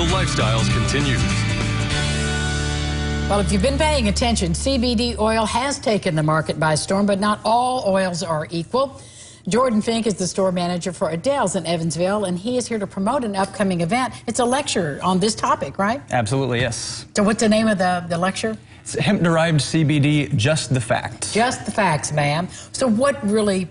Successful Lifestyles continues. Well, if you've been paying attention, CBD oil has taken the market by storm, but not all oils are equal. Jordan Fink is the store manager for Adele's in Evansville, and he is here to promote an upcoming event. It's a lecture on this topic, right? Absolutely, yes. So what's the name of the lecture? It's hemp-derived CBD, just the facts. Just the facts, ma'am. So what really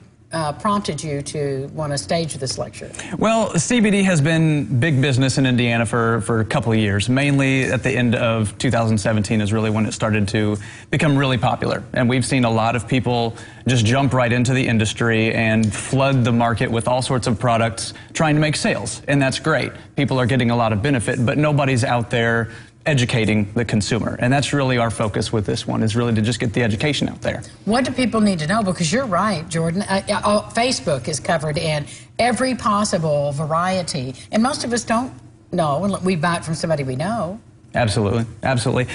prompted you to want to stage this lecture? Well, CBD has been big business in Indiana for a couple of years. Mainly at the end of 2017 is really when it started to become really popular. And we've seen a lot of people just jump right into the industry and flood the market with all sorts of products trying to make sales. And that's great. People are getting a lot of benefit, but nobody's out there educating the consumer. And that's really our focus with this one, is really to just get the education out there. What do people need to know? Because you're right, Jordan. Facebook is covered in every possible variety. And most of us don't know. We buy it from somebody we know. Absolutely, absolutely.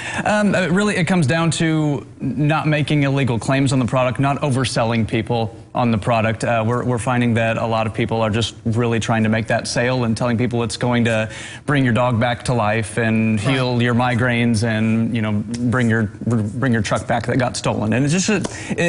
Really, it comes down to not making illegal claims on the product, not overselling people on the product. We're finding that a lot of people are just really trying to make that sale and telling people it's going to bring your dog back to life and heal your migraines and, you know, bring your truck back that got stolen. And it's just,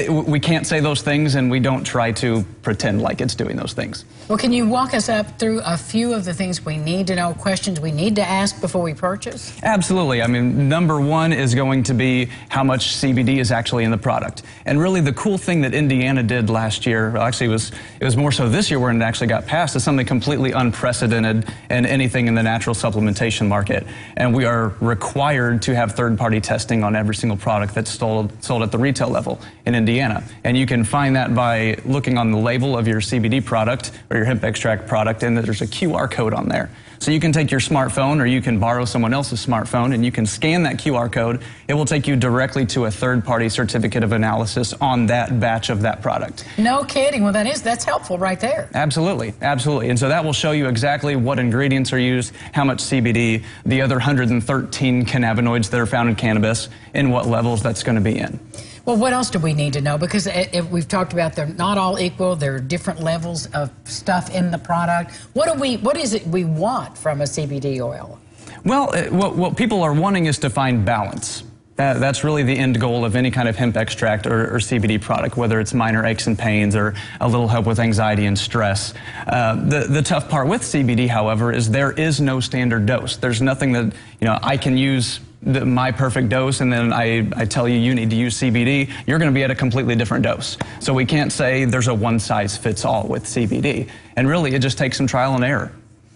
we can't say those things, and we don't try to pretend like it's doing those things. Well, can you walk us up through a few of the things we need to know, questions we need to ask before we purchase? Absolutely. I mean, number one is going to be how much CBD is actually in the product. And really the cool thing that Indiana did last year, well, actually it was more so this year when it actually got passed, is something completely unprecedented in anything in the natural supplementation market. And we are required to have third-party testing on every single product that's sold at the retail level in Indiana. And you can find that by looking on the label of your CBD product or your hemp extract product, and there's a QR code on there. So you can take your smartphone, or you can borrow someone else's smartphone, and you can scan that QR code. It will take you directly to a third-party certificate of analysis on that batch of that product. No kidding. Well, that's helpful right there. Absolutely, absolutely. And so that will show you exactly what ingredients are used, how much CBD, the other 113 cannabinoids that are found in cannabis, and what levels that's going to be in. Well, what else do we need to know? Because we've talked about they're not all equal. There are different levels of stuff in the product. What is it we want from a CBD oil? Well, what people are wanting is to find balance. That's really the end goal of any kind of hemp extract or CBD product, whether it's minor aches and pains or a little help with anxiety and stress. The tough part with CBD, however, is there is no standard dose. There's nothing that, you know, I can use my perfect dose, and then I tell you need to use CBD, you're going to be at a completely different dose. So we can't say there's a one-size-fits-all with CBD. And really, it just takes some trial and error.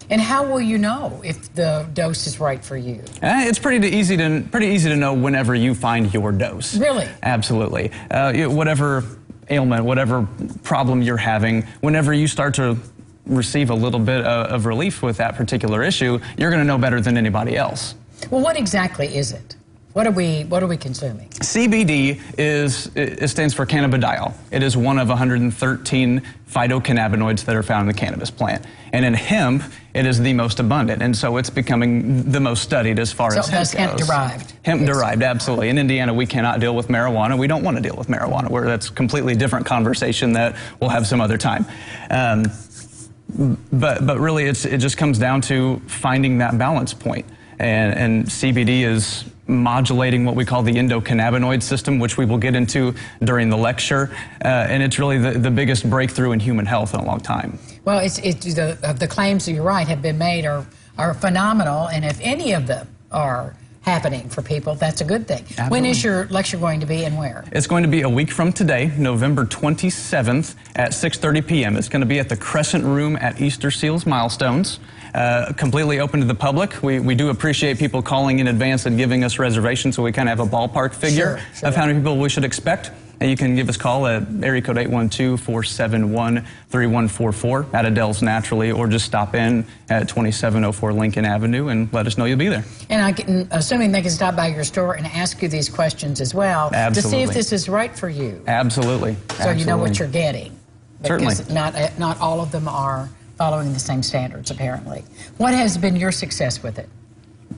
And how will you know if the dose is right for you? It's pretty easy to know whenever you find your dose. Really? Absolutely. Whatever ailment, whatever problem you're having, whenever you start to receive a little bit of relief with that particular issue, you're going to know better than anybody else. Well, what exactly is it? What are we consuming? CBD it stands for cannabidiol. It is one of 113 phytocannabinoids that are found in the cannabis plant. And in hemp, it is the most abundant. And so it's becoming the most studied as far as hemp goes. Hemp-derived. Hemp-derived, absolutely. In Indiana, we cannot deal with marijuana. We don't want to deal with marijuana. That's a completely different conversation that we'll have some other time. But really, it just comes down to finding that balance point. And CBD is modulating what we call the endocannabinoid system, which we will get into during the lecture. And it's really the biggest breakthrough in human health in a long time. Well, the claims, you're right, have been made are phenomenal. And if any of them are happening for people, that's a good thing. Absolutely. When is your lecture going to be and where? It's going to be a week from today, November 27th at 6:30 p.m. It's going to be at the Crescent Room at Easter Seals Milestones. Completely open to the public. We do appreciate people calling in advance and giving us reservations, so we kind of have a ballpark figure of how many people we should expect. And you can give us a call at area code 812-471-3144 at Adele's naturally, or just stop in at 2704 Lincoln Avenue and let us know you'll be there. And assuming they can stop by your store and ask you these questions as well. Absolutely. To see if this is right for you. Absolutely. So you know what you're getting. Certainly. Because not all of them are following the same standards, apparently. What has been your success with it?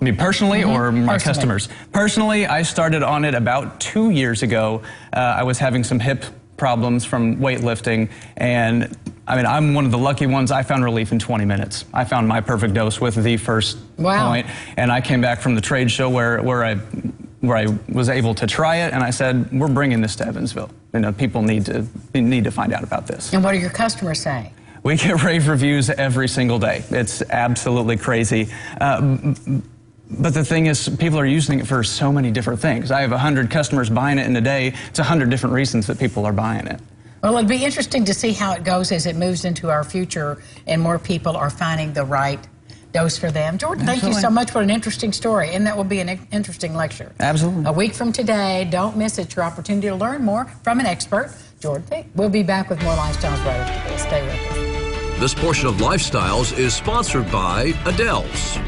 Me personally, or my customers? Personally, I started on it about 2 years ago. I was having some hip problems from weightlifting, and I mean, I'm one of the lucky ones. I found relief in 20 minutes. I found my perfect dose with the first point, and I came back from the trade show where I was able to try it, and I said, we're bringing this to Evansville. You know, people need to find out about this. And what are your customers saying? We get rave reviews every single day. It's absolutely crazy. But the thing is, people are using it for so many different things. I have 100 customers buying it in a day. It's 100 different reasons that people are buying it. Well, it'd be interesting to see how it goes as it moves into our future and more people are finding the right dose for them. Jordan, thank you so much for an interesting story, and that will be an interesting lecture. Absolutely. A week from today, don't miss it. Your opportunity to learn more from an expert, Jordan Fink. We'll be back with more Lifestyles right after this. Stay with us. This portion of Lifestyles is sponsored by Adele's.